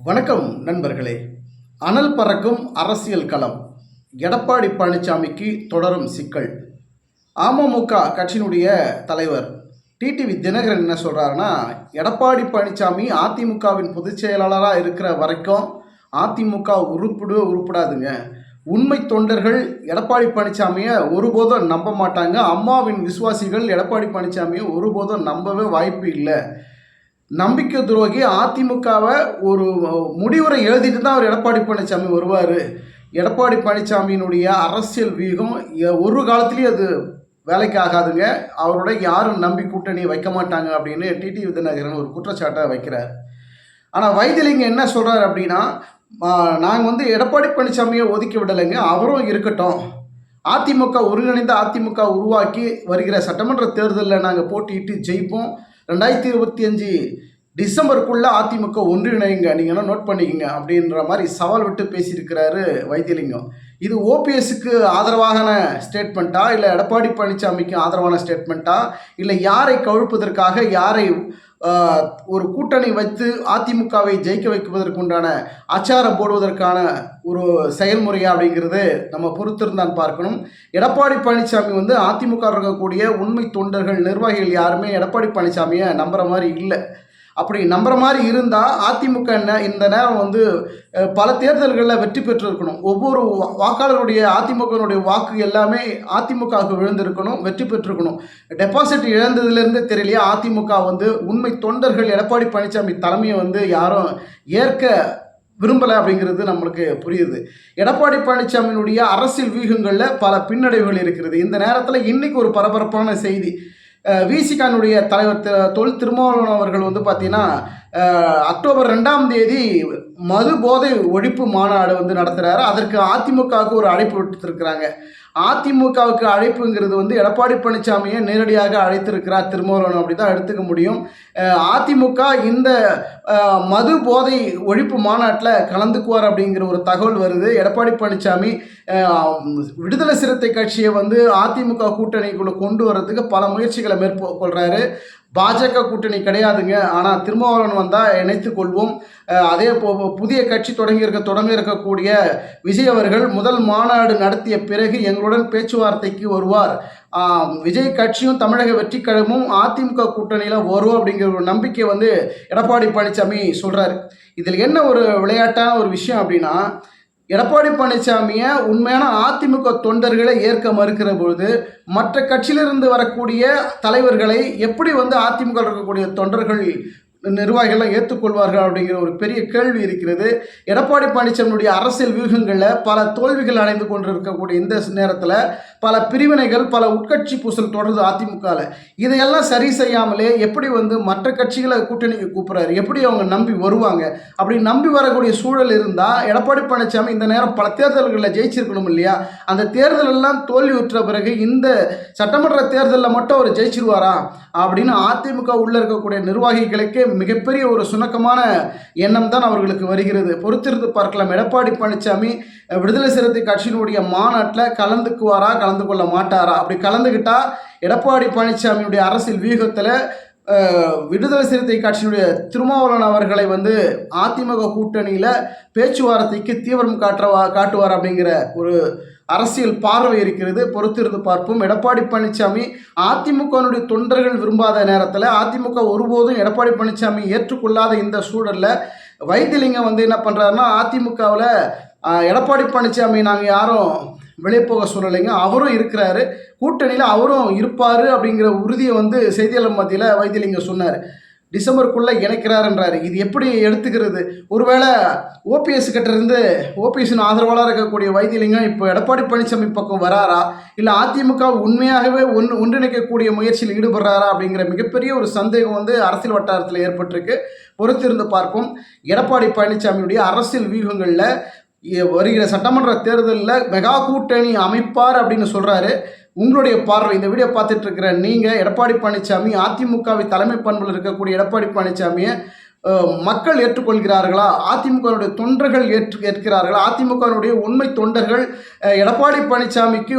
வணக்கம் நண்பர்களே. அனல் பறக்கும் அரசியல் களம். எடப்பாடி பழனிசாமிக்கு தொடரும் சிக்கல். அமமுக கட்சியினுடைய தலைவர் டிடிவி தினகரன் என்ன சொல்கிறாருன்னா, எடப்பாடி பழனிசாமி அதிமுகவின் பொதுச் செயலாளராக இருக்கிற வரைக்கும் அதிமுக உருப்படாதுங்க. உண்மை தொண்டர்கள் எடப்பாடி பழனிசாமியை ஒருபோதும் நம்ப மாட்டாங்க. அம்மாவின் விசுவாசிகள் எடப்பாடி பழனிசாமியை ஒருபோதும் நம்பவே வாய்ப்பு இல்லை. நம்பிக்கை துரோகி அதிமுகவை ஒரு முடிவுரை எழுதிட்டு தான் அவர் எடப்பாடி பழனிசாமி வருவார். எடப்பாடி பழனிசாமியினுடைய அரசியல் வியூகம் ஒரு காலத்துலேயும் அது வேலைக்கு ஆகாதுங்க. அவரோட யாரும் நம்பி கூட்டணி வைக்க மாட்டாங்க அப்படின்னு டிடிவி தினகரன் ஒரு குற்றச்சாட்டை வைக்கிறார். ஆனால் வைத்திலிங்கம் என்ன சொல்கிறார் அப்படின்னா, நாங்கள் எடப்பாடி பழனிசாமியை ஒதுக்கி விடலைங்க, அவரும் இருக்கட்டும். அதிமுக ஒருங்கிணைந்த அதிமுக உருவாக்கி வருகிற சட்டமன்ற தேர்தலில் நாங்கள் போட்டியிட்டு ஜெயிப்போம். 2025 டிசம்பருக்குள்ளே அதிமுக ஒன்றிணைங்க, நீங்கள்லாம் நோட் பண்ணிக்கங்க அப்படின்ற மாதிரி சவால் விட்டு பேசியிருக்கிறாரு வைத்திலிங்கம். இது ஓபிஎஸ்க்கு ஆதரவான ஸ்டேட்மெண்ட்டா, இல்லை எடப்பாடி பழனிசாமிக்கு ஆதரவான ஸ்டேட்மெண்ட்டா, இல்லை யாரை கவிழ்ப்பதற்காக யாரை ஒரு கூட்டணி வைத்து அதிமுகவை ஜெயிக்க வைப்பதற்குண்டான ஆச்சாரம் போடுவதற்கான ஒரு செயல்முறையா அப்படிங்கிறது நம்ம பொறுத்திருந்தான் பார்க்கணும். எடப்பாடி பழனிசாமி அதிமுக இருக்கக்கூடிய உண்மை தொண்டர்கள் நிர்வாகிகள் யாருமே எடப்பாடி பழனிசாமியை நம்புற மாதிரி இல்லை. அப்படி நம்புற மாதிரி இருந்தால் அதிமுக இந்த நேரம் பல தேர்தல்களில் வெற்றி பெற்றிருக்கணும். ஒவ்வொரு வாக்காளருடைய அதிமுகனுடைய வாக்கு எல்லாமே அதிமுகவுக்கு விழுந்திருக்கணும், வெற்றி பெற்றிருக்கணும். டெபாசிட் இழந்ததுலேருந்து தெரியலையா அதிமுக உண்மை தொண்டர்கள் எடப்பாடி பழனிசாமி தலைமையை யாரும் ஏற்க விரும்பலை அப்படிங்கிறது நம்மளுக்கு புரியுது. எடப்பாடி பழனிசாமியினுடைய அரசியல் வியூகங்களில் பல பின்னடைவுகள் இருக்கிறது. இந்த நேரத்தில் இன்றைக்கி ஒரு பரபரப்பான செய்தி. விசிகானுடைய தலைவர் தொல் திருமாவளவன் அவர்கள் பார்த்தீங்கன்னா அக்டோபர் 2ஆம் தேதி மது போதை ஒழிப்பு மாநாடு நடத்துகிறாரு. அதற்கு அதிமுகவுக்கு ஒரு அழைப்பு விட்டுருக்கிறாங்க. அதிமுகவுக்கு அழைப்புங்கிறது எடப்பாடி பழனிசாமியை நேரடியாக அழைத்திருக்கிறார் திருமாவளவன், அப்படி தான் எடுத்துக்க முடியும். அதிமுக இந்த மது போதை ஒழிப்பு மாநாட்டில் கலந்துக்குவார் அப்படிங்கிற ஒரு தகவல் வருது. எடப்பாடி பழனிசாமி விடுதலை சிறுத்தை கட்சியை அதிமுக கூட்டணிக்குள்ளே கொண்டு வர்றதுக்கு பல முயற்சிகளை மேற்கொள்கிறாரு. பாஜக கூட்டணி கிடையாதுங்க, ஆனால் திருமாவளவன் வந்தால் இணைத்து கொள்வோம். அதே புதிய கட்சி தொடங்க இருக்கக்கூடிய விஜய் அவர்கள் முதல் மாநாடு நடத்திய பிறகு எங்களுடன் பேச்சுவார்த்தைக்கு வருவார். விஜய் கட்சியும் தமிழக வெற்றி கழகமும் அதிமுக கூட்டணியில் வரும் அப்படிங்கிற ஒரு நம்பிக்கை எடப்பாடி பழனிசாமி சொல்கிறார். இதில் என்ன ஒரு விளையாட்டான ஒரு விஷயம் அப்படின்னா, எடப்பாடி பழனிசாமியை உண்மையான அதிமுக தொண்டர்களை ஏற்க மறுக்கிற பொழுது மற்ற கட்சியிலிருந்து வரக்கூடிய தலைவர்களை எப்படி அதிமுக இருக்கக்கூடிய தொண்டர்கள் நிர்வாகிகள்லாம் ஏற்றுக்கொள்வார்கள் அப்படிங்கிற ஒரு பெரிய கேள்வி இருக்கிறது. எடப்பாடி பழனிசாமியுடைய அரசியல் வியூகங்களில் பல தோல்விகள் அடைந்து கொண்டிருக்கக்கூடிய இந்த நேரத்தில் பல பிரிவினைகள், பல உட்கட்சி பூசல் தொடருது அதிமுகவில். இதையெல்லாம் சரி செய்யாமலே எப்படி மற்ற கட்சிகளை கூட்டணிக்கு கூப்பிட்றாரு, எப்படி அவங்க நம்பி வருவாங்க? அப்படி நம்பி வரக்கூடிய சூழல் இருந்தால் எடப்பாடி பழனிசாமி இந்த நேரம் பல தேர்தல்களில் ஜெயிச்சிருக்கணும் இல்லையா? அந்த தேர்தலெல்லாம் தோல்வியுற்ற பிறகு இந்த சட்டமன்ற தேர்தலில் மட்டும் அவர் ஜெயிச்சிருவாரா அப்படின்னு அதிமுக உள்ளே இருக்கக்கூடிய நிர்வாகிகளுக்கு மிகப்பெரிய ஒரு சுணக்கமான எண்ணம் தான் அவர்களுக்கு வருகிறது. பொறுத்திருந்து பார்க்கலாம். எடப்பாடி பழனிசாமி விடுதலை சிறுத்தை கட்சியினுடைய மாநாட்டில் கலந்துக்குவாரா, கலந்து கொள்ள மாட்டாரா? அப்படி கலந்துக்கிட்டால் எடப்பாடி பழனிசாமியுடைய அரசியல் வியூகத்தில் விடுதலை சிறுத்தை கட்சியினுடைய திருமாவளவன் அவர்களை அதிமுக கூட்டணியில் பேச்சுவார்த்தைக்கு தீவிரம் காட்டுவார் அப்படிங்கிற ஒரு அரசியல் பார்வை இருக்கிறது. பொறுத்திருந்து பார்ப்போம். எடப்பாடி பழனிசாமி அதிமுகனுடைய தொண்டர்கள் விரும்பாத நேரத்தில், அதிமுக ஒருபோதும் எடப்பாடி பழனிசாமி ஏற்றுக்கொள்ளாத இந்த சூழலில் வைத்திலிங்கம் என்ன பண்ணுறாருன்னா, அதிமுகவில் எடப்பாடி பழனிசாமி நாங்கள் யாரும் வெளியே போக சொல்லலைங்க, அவரும் இருக்கிறாரு, கூட்டணியில் அவரும் இருப்பார் அப்படிங்கிற உறுதியை செய்தியாளர் மத்தியில் வைத்திலிங்கம் சொன்னார். டிசம்பருக்குள்ளே இணைக்கிறாருன்றாரு. இது எப்படி எடுத்துக்கிறது? ஒருவேளை ஓபிஎஸ் கிட்டேருந்து ஓபிஎஸ்ஸின் ஆதரவாளராக இருக்கக்கூடிய வைத்திலிங்கம் இப்போ எடப்பாடி பழனிசாமி பக்கம் வராரா, இல்லை அதிமுக உண்மையாகவே ஒன்றிணைக்கக்கூடிய முயற்சியில் ஈடுபடுறாரா அப்படிங்கிற மிகப்பெரிய ஒரு சந்தேகம் அரசியல் வட்டாரத்தில் ஏற்பட்டிருக்கு. பொறுத்திருந்து பார்ப்போம். எடப்பாடி பழனிசாமியுடைய அரசியல் வியூகங்களில் வருகிற சட்டமன்ற தேர்தலில் மெகா கூட்டணி அமைப்பார் அப்படின்னு சொல்கிறாரு. உங்களுடைய பார்வை, இந்த வீடியோ பார்த்துட்டு இருக்கிற நீங்கள் எடப்பாடி பழனிசாமி அதிமுகவை தலைமை பண்பில் இருக்கக்கூடிய எடப்பாடி பழனிசாமியை மக்கள் ஏற்றுக்கொள்கிறார்களா, அதிமுகவுடைய தொண்டர்கள் ஏற்கிறார்களா, அதிமுகவுடைய உண்மை தொண்டர்கள் எடப்பாடி பழனிசாமிக்கு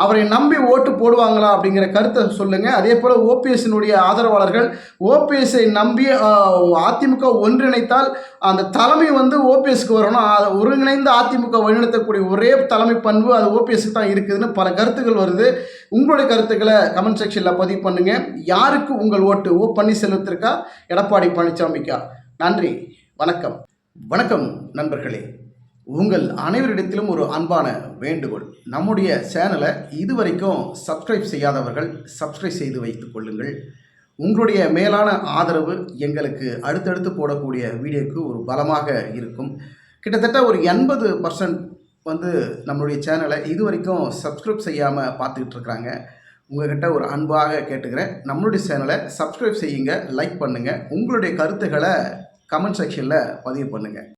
அவரை நம்பி ஓட்டு போடுவாங்களா அப்படிங்கிற கருத்தை சொல்லுங்கள். அதே போல் ஓபிஎஸ்னுடைய ஆதரவாளர்கள் ஓபிஎஸ்ஸை நம்பி அதிமுக ஒன்றிணைத்தால் அந்த தலைமை ஓபிஎஸ்க்கு வரணும், ஒருங்கிணைந்த அதிமுக வழிநடத்தக்கூடிய ஒரே தலைமை பண்பு அது ஓபிஎஸ்க்கு தான் இருக்குதுன்னு பல கருத்துக்கள் வருது. உங்களுடைய கருத்துக்களை கமெண்ட் செக்ஷனில் பதிவு பண்ணுங்கள். யாருக்கு உங்கள் ஓட்டு? ஓ பன்னீர்செல்வத்திற்கா, எடப்பாடி பழனிசாமிக்கா? நன்றி, வணக்கம். வணக்கம் நண்பர்களே, உங்கள் அனைவரிடத்திலும் ஒரு அன்பான வேண்டுகோள். நம்முடைய சேனலை இதுவரைக்கும் சப்ஸ்கிரைப் செய்யாதவர்கள் சப்ஸ்கிரைப் செய்து வைத்துக் கொள்ளுங்கள். உங்களுடைய மேலான ஆதரவு எங்களுக்கு அடுத்தடுத்து போடக்கூடிய வீடியோக்கு ஒரு பலமாக இருக்கும். கிட்டத்தட்ட ஒரு 80% நம்மளுடைய சேனலை இதுவரைக்கும் சப்ஸ்கிரைப் செய்யாமல் பார்த்துக்கிட்டு இருக்கிறாங்க. உங்கள்கிட்ட ஒரு அன்பாக கேட்டுக்கிறேன், நம்மளுடைய சேனலை சப்ஸ்கிரைப் செய்யுங்க, லைக் பண்ணுங்கள், உங்களுடைய கருத்துக்களை கமெண்ட் செக்ஷனில் பதிவு பண்ணுங்கள்.